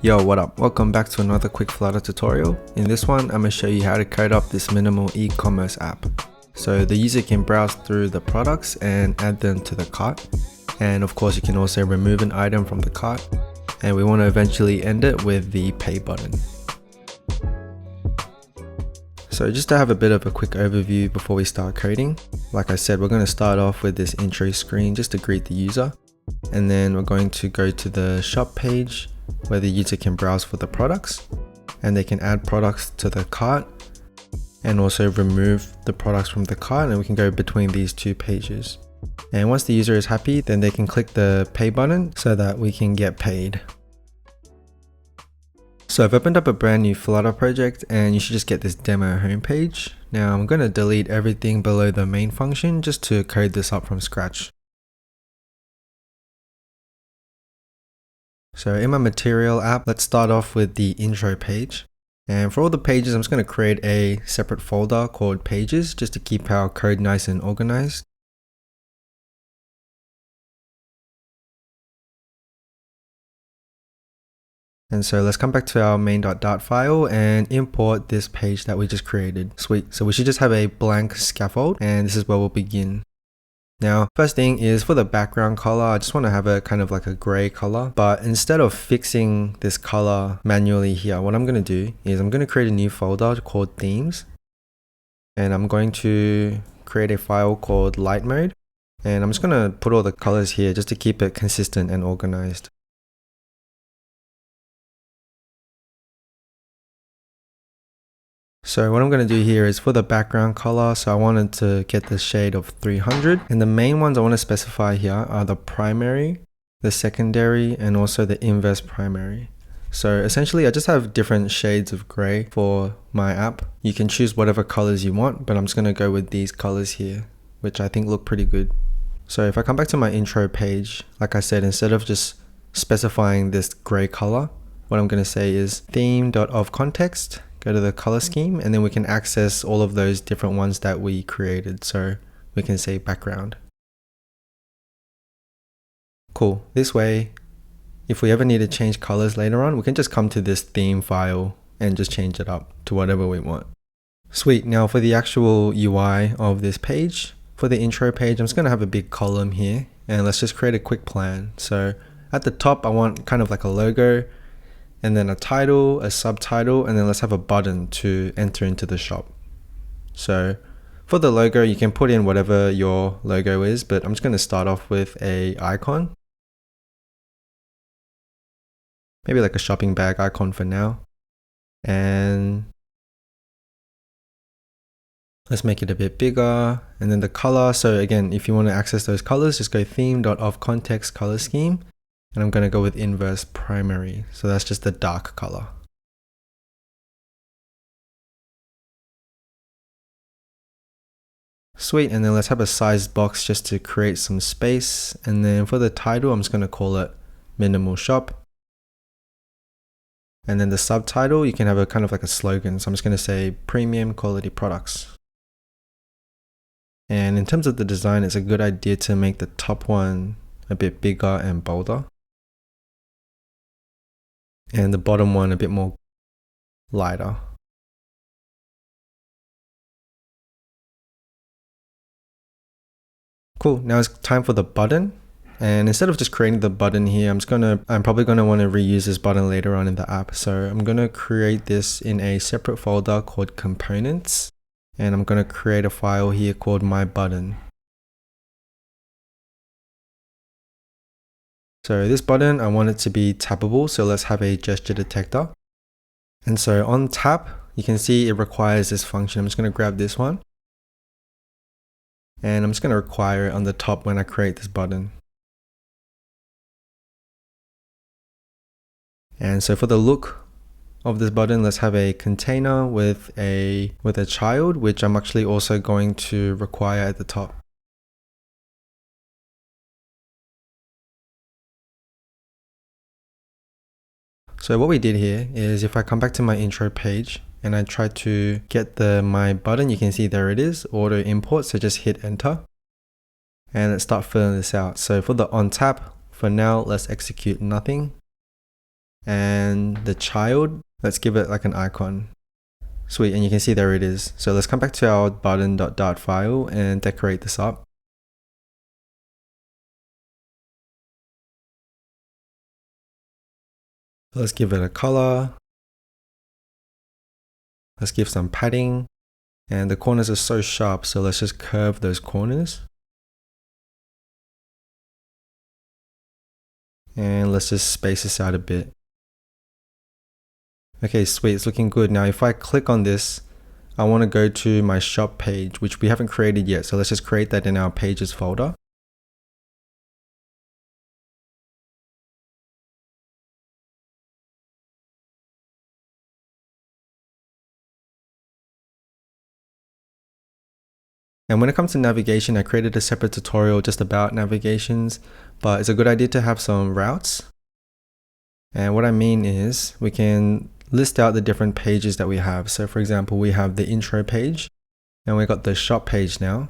Yo, what up? Welcome back to another quick Flutter tutorial. In this one, I'm going to show you how to code up this minimal e-commerce app. So the user can browse through the products and add them to the cart. And of course, you can also remove an item from the cart. And we want to eventually end it with the pay button. So just to have a bit of a quick overview before we start coding, like I said, we're going to start off with this intro screen just to greet the user. And then we're going to go to the shop page where the user can browse for the products and they can add products to the cart and also remove the products from the cart, and we can go between these two pages. And once the user is happy, then they can click the pay button so that we can get paid. So I've opened up a brand new Flutter project and you should just get this demo homepage. Now I'm going to delete everything below the main function just to code this up from scratch. So in my material app, let's start off with the intro page. And for all the pages, I'm just going to create a separate folder called pages just to keep our code nice and organized. And so let's come back to our main.dart file and import this page that we just created. Sweet. So we should just have a blank scaffold and this is where we'll begin. Now, first thing is for the background color, I just want to have a kind of like a gray color, but instead of fixing this color manually here, what I'm going to do is I'm going to create a new folder called themes, and I'm going to create a file called light mode, and I'm just going to put all the colors here just to keep it consistent and organized. So what I'm going to do here is for the background color, so I wanted to get the shade of 300, and the main ones I want to specify here are the primary, the secondary, and also the inverse primary. So essentially I just have different shades of gray for my app. You can choose whatever colors you want, but I'm just going to go with these colors here, which I think look pretty good. So if I come back to my intro page, like I said, instead of just specifying this gray color, what I'm going to say is theme.ofContext. Go to the color scheme, and then we can access all of those different ones that we created. So we can say background. Cool. This way, if we ever need to change colors later on, we can just come to this theme file and just change it up to whatever we want. Sweet. Now for the actual UI of this page, for the intro page, I'm just going to have a big column here, and let's just create a quick plan. So at the top, I want kind of like a logo, and then a title, a subtitle, and then let's have a button to enter into the shop. So for the logo, you can put in whatever your logo is, but I'm just going to start off with an icon. Maybe like a shopping bag icon for now. And let's make it a bit bigger. And then the color. So again, if you want to access those colors, just go theme.ofContext color scheme. And I'm going to go with inverse primary. So that's just the dark color. Sweet. And then let's have a sized box just to create some space. And then for the title, I'm just going to call it minimal shop. And then the subtitle, you can have a kind of like a slogan. So I'm just going to say premium quality products. And in terms of the design, it's a good idea to make the top one a bit bigger and bolder, and the bottom one a bit more lighter. Cool, now it's time for the button. And instead of just creating the button here, I'm probably gonna want to reuse this button later on in the app. So I'm gonna create this in a separate folder called components. And I'm gonna create a file here called my button. So this button, I want it to be tappable, so let's have a gesture detector. And so on tap, you can see it requires this function. I'm just going to grab this one. And I'm just going to require it on the top when I create this button. And so for the look of this button, let's have a container with a child, which I'm actually also going to require at the top. So what we did here is if I come back to my intro page and I try to get my button, you can see there it is, auto import. So just hit enter and let's start filling this out. So for the on tap, for now, let's execute nothing. And the child, let's give it like an icon. Sweet, and you can see there it is. So let's come back to our button.dart file and decorate this up. Let's give it a color. Let's give some padding. And the corners are so sharp, so let's just curve those corners. And let's just space this out a bit. Okay, sweet, it's looking good. Now if I click on this, I want to go to my shop page, which we haven't created yet. So let's just create that in our pages folder. And when it comes to navigation, I created a separate tutorial just about navigations, but it's a good idea to have some routes. And what I mean is we can list out the different pages that we have. So for example, we have the intro page and we got the shop page now.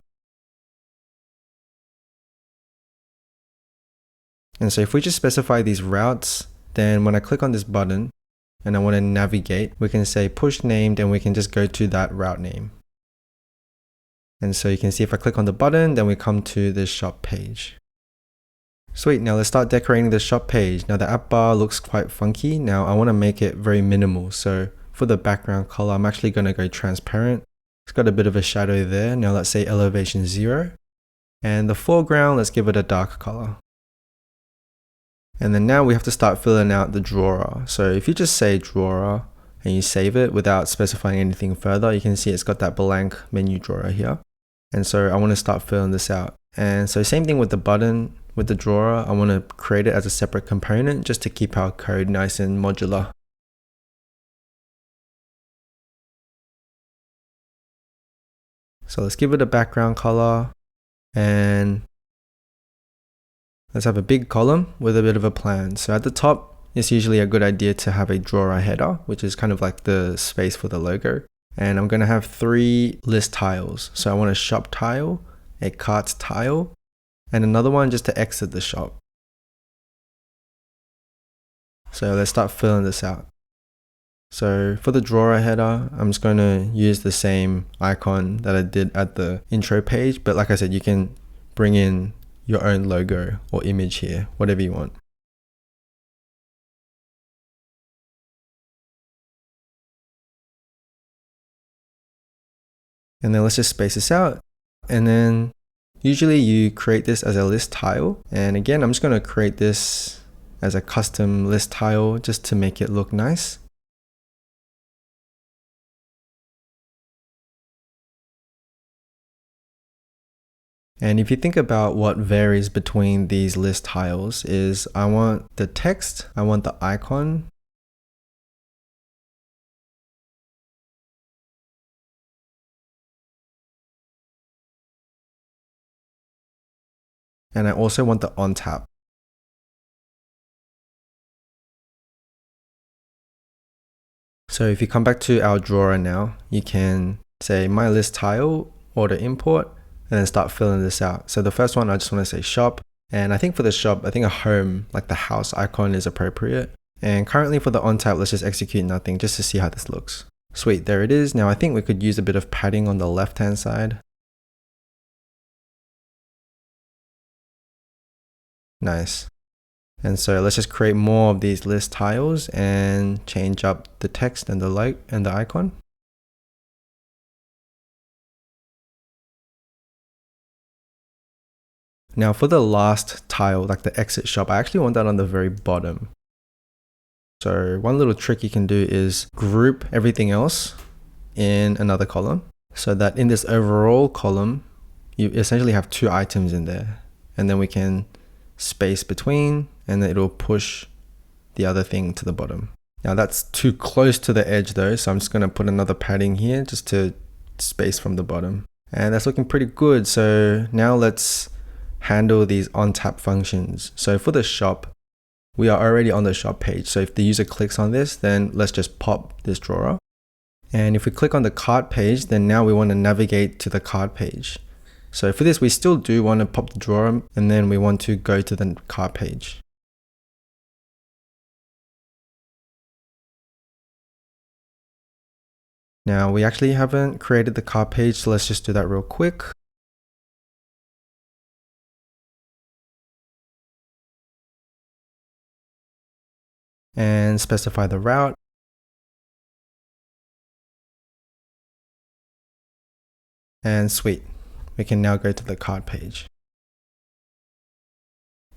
And so if we just specify these routes, then when I click on this button and I want to navigate, we can say push named and we can just go to that route name. And so you can see if I click on the button, then we come to this shop page. Sweet, now let's start decorating the shop page. Now the app bar looks quite funky. Now I want to make it very minimal. So for the background color, I'm actually going to go transparent. It's got a bit of a shadow there. Now let's say elevation 0. And the foreground, let's give it a dark color. And then now we have to start filling out the drawer. So if you just say drawer and you save it without specifying anything further, you can see it's got that blank menu drawer here. And so I want to start filling this out. And so same thing with the button, with the drawer, I want to create it as a separate component just to keep our code nice and modular. So let's give it a background color and let's have a big column with a bit of a plan. So at the top, it's usually a good idea to have a drawer header, which is kind of like the space for the logo. And I'm going to have 3 list tiles. So I want a shop tile, a cart tile, and another one just to exit the shop. So let's start filling this out. So for the drawer header, I'm just going to use the same icon that I did at the intro page. But like I said, you can bring in your own logo or image here, whatever you want. And then let's just space this out. And then usually you create this as a list tile. And again, I'm just going to create this as a custom list tile just to make it look nice. And if you think about what varies between these list tiles is I want the text, I want the icon, and I also want the on tap. So if you come back to our drawer now, you can say my list tile, order import, and then start filling this out. So the first one, I just want to say shop. And I think for the shop, I think a home, like the house icon is appropriate. And currently for the on tap, let's just execute nothing just to see how this looks. Sweet, there it is. Now I think we could use a bit of padding on the left-hand side. Nice. And so let's just create more of these list tiles and change up the text and the like and the icon. Now for the last tile, like the exit shop, I actually want that on the very bottom. So one little trick you can do is group everything else in another column so that in this overall column, you essentially have 2 items in there. And then we can space between and then it'll push the other thing to the bottom. Now that's too close to the edge though, so I'm just going to put another padding here just to space from the bottom. And that's looking pretty good. So now let's handle these on tap functions. So for the shop, we are already on the shop page. So if the user clicks on this, then let's just pop this drawer. And if we click on the cart page, then now we want to navigate to the cart page. So for this, we still do want to pop the drawer and then we want to go to the cart page. Now we actually haven't created the cart page, so let's just do that real quick. And specify the route. And sweet, we can now go to the cart page.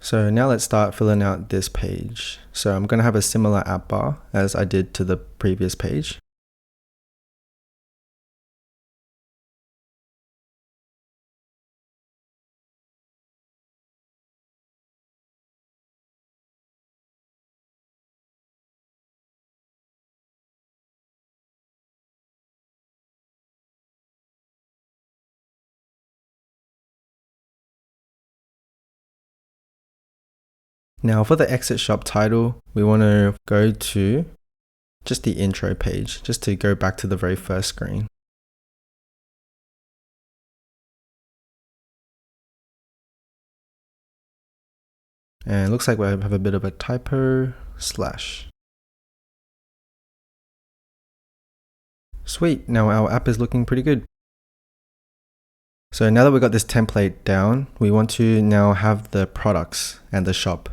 So now let's start filling out this page. So I'm going to have a similar app bar as I did to the previous page. Now for the exit shop title, we want to go to just the intro page, just to go back to the very first screen. And it looks like we have a bit of a typo slash. Sweet, now our app is looking pretty good. So now that we got this template down, we want to now have the products and the shop.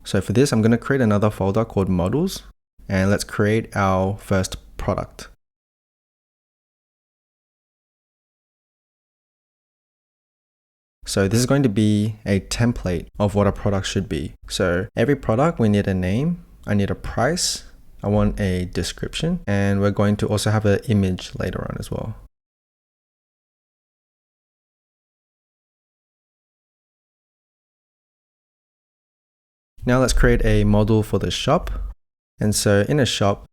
So for this, I'm going to create another folder called models, and let's create our first product. So this is going to be a template of what a product should be. So every product, we need a name, I need a price, I want a description, and we're going to also have an image later on as well. Now let's create a model for the shop. And so in a shop,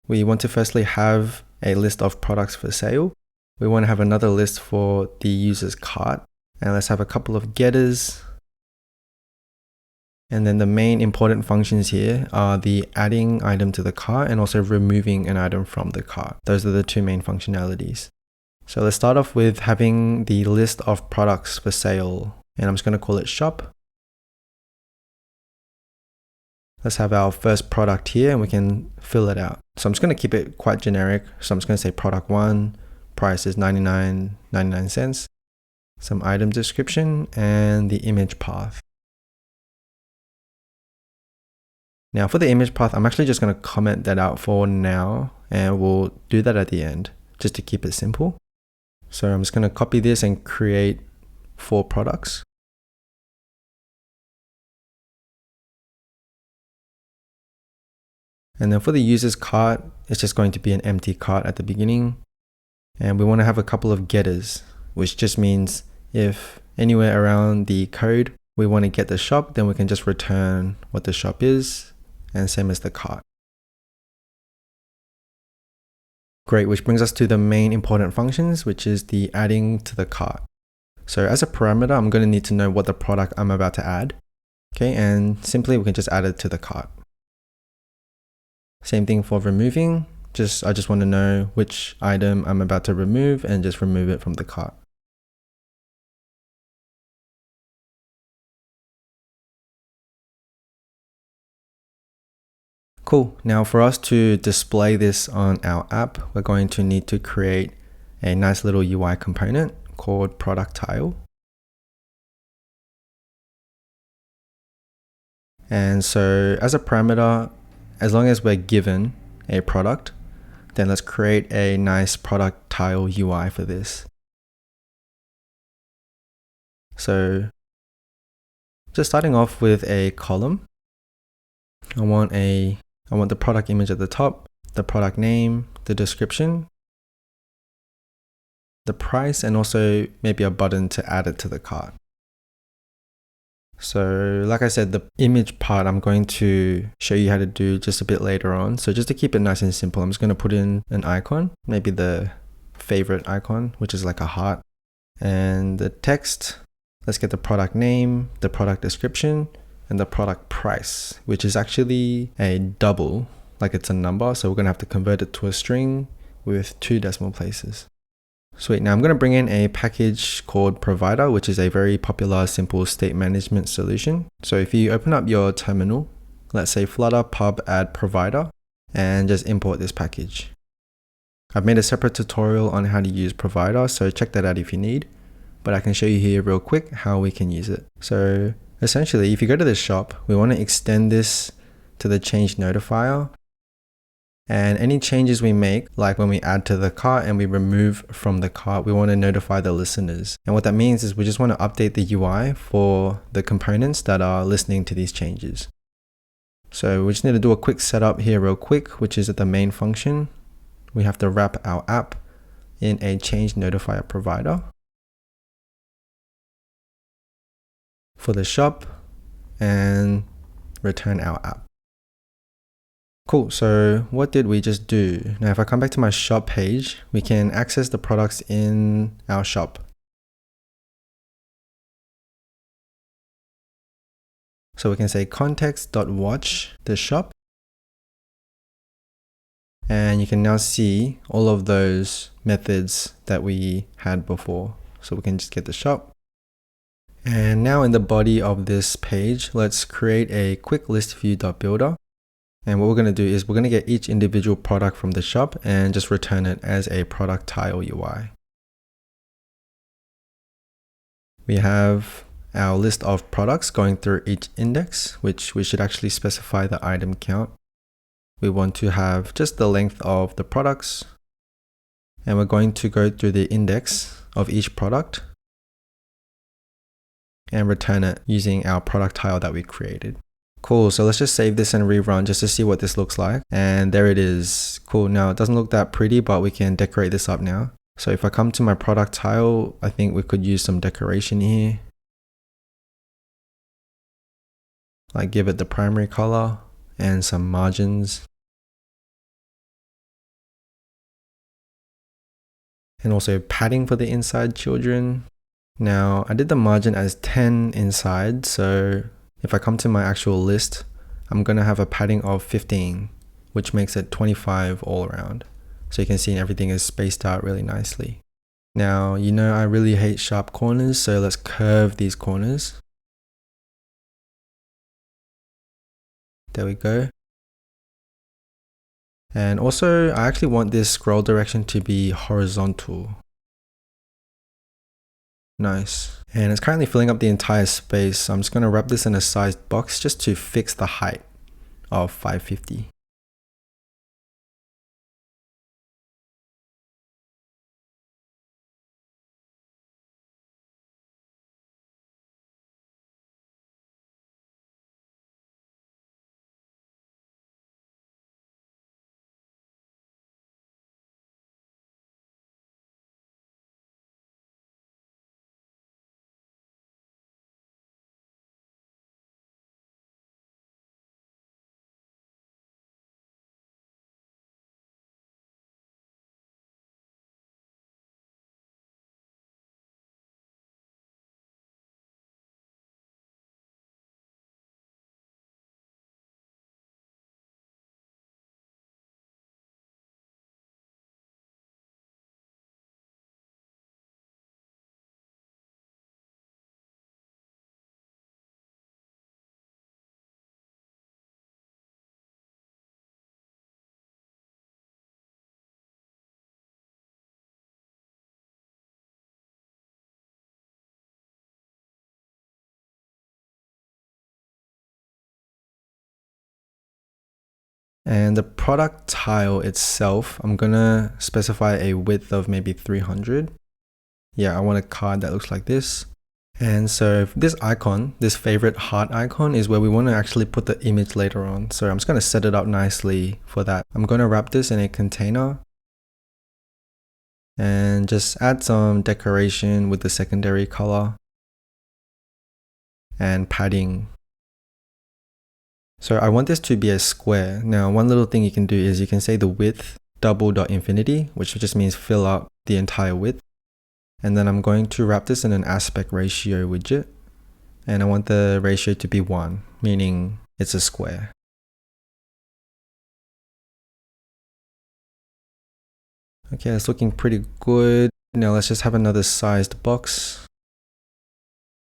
we want to firstly have a list of products for sale. We want to have another list for the user's cart. And let's have a couple of getters. And then the main important functions here are the adding item to the cart and also removing an item from the cart. Those are the two main functionalities. So let's start off with having the list of products for sale. And I'm just going to call it shop. Let's have our first product here and we can fill it out. So I'm just going to keep it quite generic. So I'm just going to say product 1, price is 99 cents, some item description, and the image path. Now for the image path, I'm actually just going to comment that out for now, and we'll do that at the end just to keep it simple. So I'm just going to copy this and create 4 products. And then for the user's cart, it's just going to be an empty cart at the beginning. And we want to have a couple of getters, which just means if anywhere around the code we want to get the shop, then we can just return what the shop is, and same as the cart. Great, which brings us to the main important functions, which is the adding to the cart. So as a parameter, I'm going to need to know what the product I'm about to add. Okay, and simply we can just add it to the cart. Same thing for removing. I just want to know which item I'm about to remove and just remove it from the cart. Cool. Now for us to display this on our app, we're going to need to create a nice little UI component called product tile. And so as a parameter, as long as we're given a product, then let's create a nice product tile UI for this. So just starting off with a column, I want the product image at the top, the product name, the description, the price, and also maybe a button to add it to the cart. So like I said, the image part I'm going to show you how to do just a bit later on. So just to keep it nice and simple, I'm just going to put in an icon, maybe the favorite icon, which is like a heart. And the text, let's get the product name, the product description, and the product price, which is actually a double, like it's a number. So we're going to have to convert it to a string with 2 decimal places. Sweet. Now I'm going to bring in a package called Provider, which is a very popular simple state management solution. So if you open up your terminal, let's say Flutter pub add provider, and just import this package. I've made a separate tutorial on how to use provider, so check that out if you need. But I can show you here real quick how we can use it. So essentially, if you go to the shop, we want to extend this to the change notifier. And any changes we make, like when we add to the cart and we remove from the cart, we want to notify the listeners. And what that means is we just want to update the UI for the components that are listening to these changes. So we just need to do a quick setup here real quick, which is at the main function. We have to wrap our app in a change notifier provider for the shop and return our app. Cool, so what did we just do? Now if I come back to my shop page, we can access the products in our shop. So we can say context.watch the shop. And you can now see all of those methods that we had before. So we can just get the shop. And now in the body of this page, let's create a quick list view.builder. And what we're going to do is we're going to get each individual product from the shop and just return it as a product tile UI. We have our list of products going through each index, which we should actually specify the item count. We want to have just the length of the products. And we're going to go through the index of each product and return it using our product tile that we created. Cool, so let's just save this and rerun just to see what this looks like. And there it is. Cool, now it doesn't look that pretty, but we can decorate this up now. So if I come to my product tile, I think we could use some decoration here. Like give it the primary color and some margins. And also padding for the inside children. Now I did the margin as 10 inside, so if I come to my actual list, I'm going to have a padding of 15, which makes it 25 all around. So you can see everything is spaced out really nicely. Now, you know I really hate sharp corners, so let's curve these corners. There we go. And also, I actually want this scroll direction to be horizontal. Nice. And it's currently filling up the entire space. So I'm just going to wrap this in a sized box just to fix the height of 550. And the product tile itself, I'm going to specify a width of maybe 300. Yeah, I want a card that looks like this. And so this icon, this favorite heart icon, is where we want to actually put the image later on. So I'm just going to set it up nicely for that. I'm going to wrap this in a container and just add some decoration with the secondary color and padding. So I want this to be a square. Now, one little thing you can do is you can say the width double.infinity, which just means fill up the entire width. And then I'm going to wrap this in an aspect ratio widget. And I want the ratio to be 1, meaning it's a square. Okay, it's looking pretty good. Now let's just have another sized box.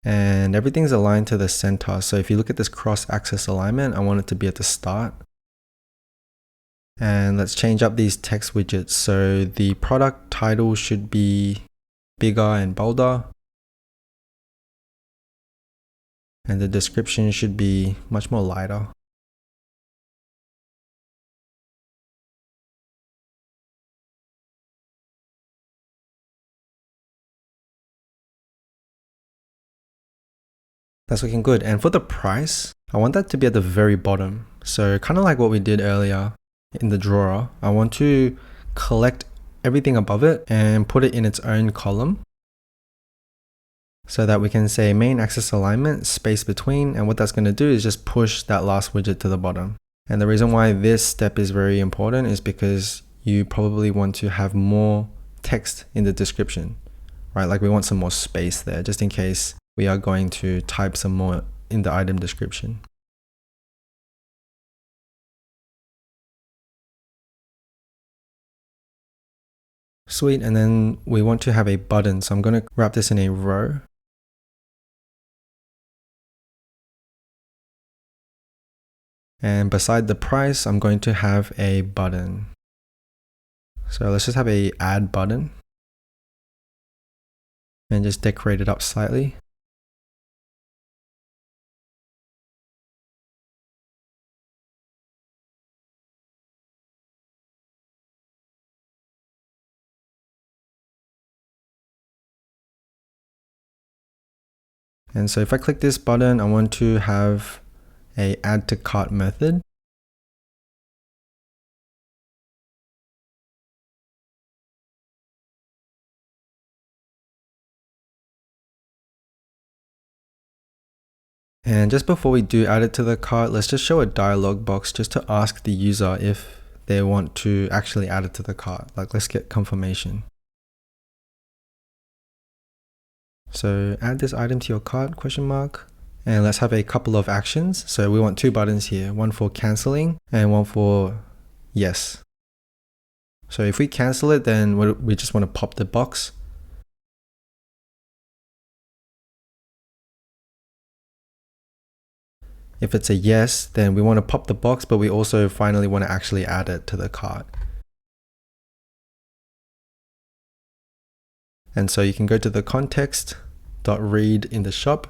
And everything's aligned to the center. So if you look at this cross-axis alignment, I want it to be at the start. And let's change up these text widgets. So the product title should be bigger and bolder. And the description should be much more lighter. That's looking good. And for the price, I want that to be at the very bottom. So kind of like what we did earlier in the drawer, I want to collect everything above it and put it in its own column so that we can say main axis alignment, space between, and what that's going to do is just push that last widget to the bottom. And the reason why this step is very important is because you probably want to have more text in the description, right? Like we want some more space there just in case we are going to type some more in the item description. Sweet, and then we want to have a button. So I'm going to wrap this in a row. And beside the price, I'm going to have a button. So let's just have a add button and just decorate it up slightly. And so if I click this button, I want to have a add to cart method. And just before we do add it to the cart, let's just show a dialog box just to ask the user if they want to actually add it to the cart. Like let's get confirmation. So add this item to your cart, ? And let's have a couple of actions. So we want two buttons here, one for canceling and one for yes. So if we cancel it, then we just want to pop the box. If it's a yes, then we want to pop the box, but we also finally want to actually add it to the cart. And so you can go to the context.read in the shop.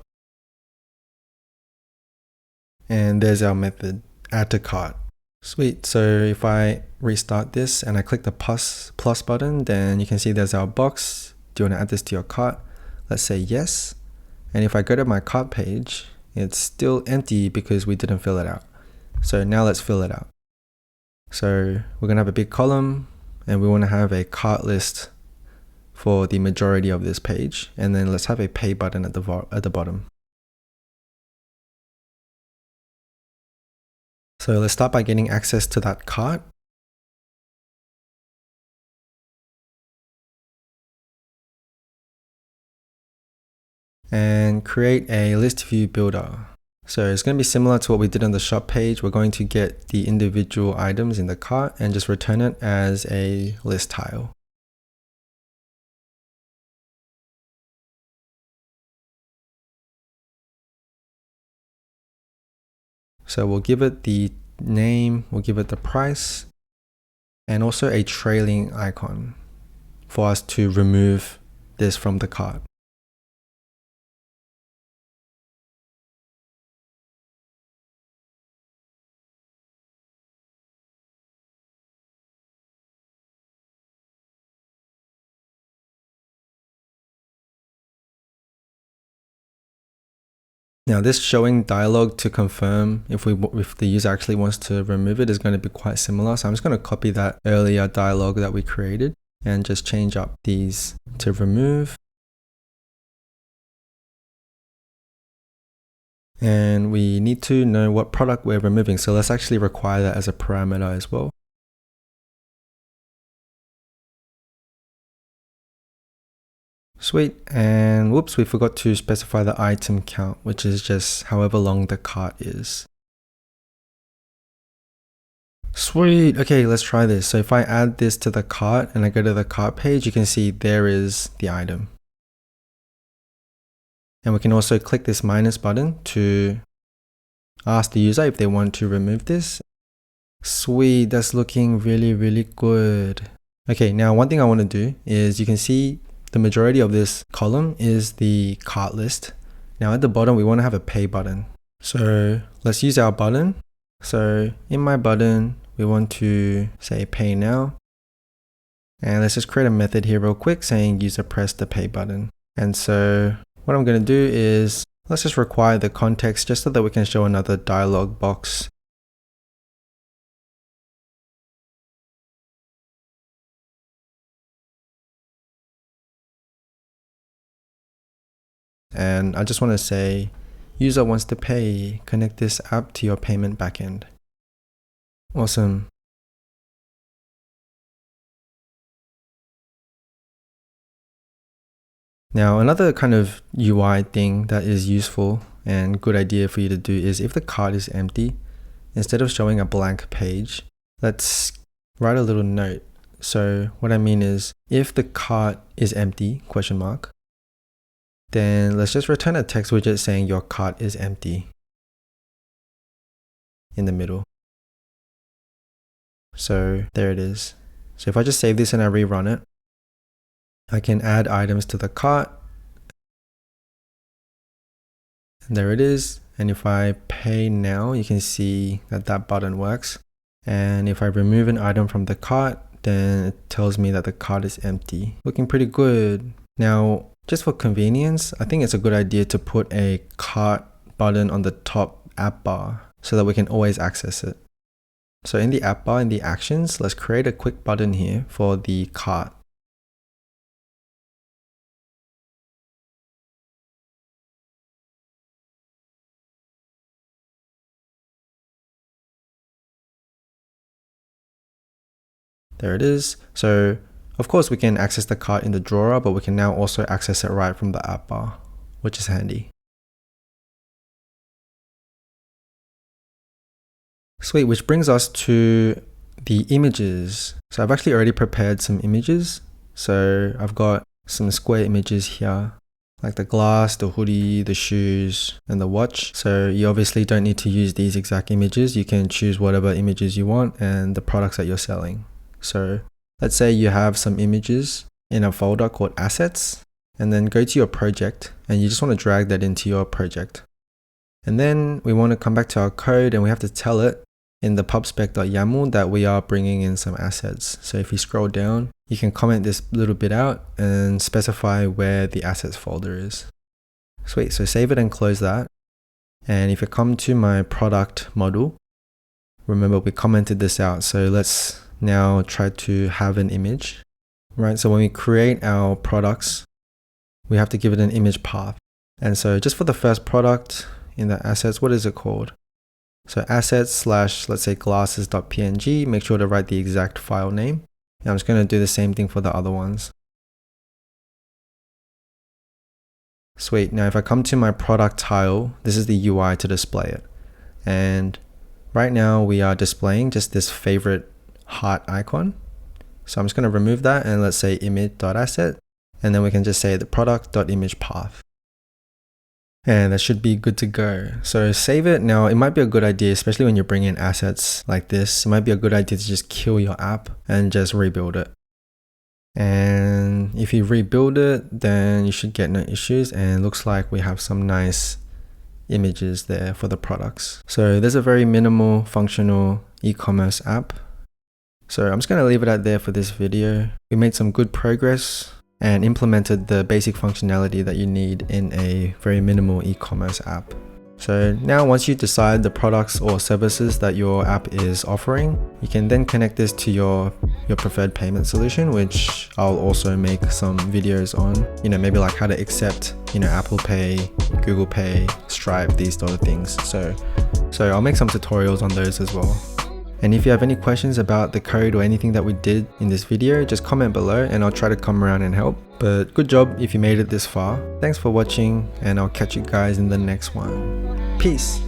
And there's our method, add to cart. Sweet. So if I restart this and I click the plus button, then you can see there's our box. Do you want to add this to your cart? Let's say yes. And if I go to my cart page, it's still empty because we didn't fill it out. So now let's fill it out. So we're going to have a big column and we want to have a cart list for the majority of this page. And then let's have a pay button at the bottom. So let's start by getting access to that cart. And create a list view builder. So it's going to be similar to what we did on the shop page. We're going to get the individual items in the cart and just return it as a list tile. So we'll give it the name, we'll give it the price, and also a trailing icon for us to remove this from the cart. Now this showing dialog to confirm if the user actually wants to remove it is going to be quite similar. So I'm just going to copy that earlier dialog that we created and just change up these to remove. And we need to know what product we're removing. So let's actually require that as a parameter as well. Sweet, and whoops, we forgot to specify the item count, which is just however long the cart is. Sweet, okay, let's try this. So if I add this to the cart and I go to the cart page, you can see there is the item. And we can also click this minus button to ask the user if they want to remove this. Sweet, that's looking really good. Okay, now one thing I want to do is you can see the majority of this column is the cart list. Now at the bottom, we want to have a pay button. So let's use our button. So in my button, we want to say pay now. And let's just create a method here real quick saying user press the pay button. And so what I'm going to do is let's just require the context just so that we can show another dialog box. And I just want to say, user wants to pay, connect this app to your payment backend. Awesome. Now, another kind of UI thing that is useful and good idea for you to do is if the cart is empty, instead of showing a blank page, let's write a little note. So what I mean is if the cart is empty, question mark, then let's just return a text widget saying your cart is empty in the middle. So there it is. So if I just save this and I rerun it, I can add items to the cart. And there it is. And if I pay now, you can see that that button works. And if I remove an item from the cart, then it tells me that the cart is empty. Looking pretty good. Now, just for convenience, I think it's a good idea to put a cart button on the top app bar so that we can always access it. So in the app bar, in the actions, let's create a quick button here for the cart. There it is. So of course we can access the cart in the drawer, but we can now also access it right from the app bar, which is handy. Sweet, which brings us to the images. So I've actually already prepared some images. So I've got some square images here, like the glass, the hoodie, the shoes, and the watch. So you obviously don't need to use these exact images. You can choose whatever images you want and the products that you're selling. So let's say you have some images in a folder called assets, and then go to your project and you just want to drag that into your project. And then we want to come back to our code and we have to tell it in the pubspec.yaml that we are bringing in some assets. So if you scroll down, you can comment this little bit out and specify where the assets folder is. Sweet, so save it and close that. And if you come to my product model, remember we commented this out. So let's now try to have an image, right? So when we create our products, we have to give it an image path. And so just for the first product in the assets, what is it called? So assets / let's say glasses.png, make sure to write the exact file name. And I'm just going to do the same thing for the other ones. Sweet. Now if I come to my product tile, this is the UI to display it. And right now we are displaying just this favorite heart icon. So I'm just going to remove that and let's say image.asset. And then we can just say the product.imagePath. And that should be good to go. So save it. Now it might be a good idea, especially when you're bringing in assets like this, it might be a good idea to just kill your app and just rebuild it. And if you rebuild it, then you should get no issues. And it looks like we have some nice images there for the products. So there's a very minimal functional e-commerce app. So I'm just going to leave it out there for this video. We made some good progress and implemented the basic functionality that you need in a very minimal e-commerce app. So now once you decide the products or services that your app is offering, you can then connect this to your preferred payment solution, which I'll also make some videos on, maybe like how to accept, Apple Pay, Google Pay, Stripe, these sort of things. So I'll make some tutorials on those as well. And if you have any questions about the code or anything that we did in this video, just comment below and I'll try to come around and help. But good job if you made it this far. Thanks for watching and I'll catch you guys in the next one. Peace.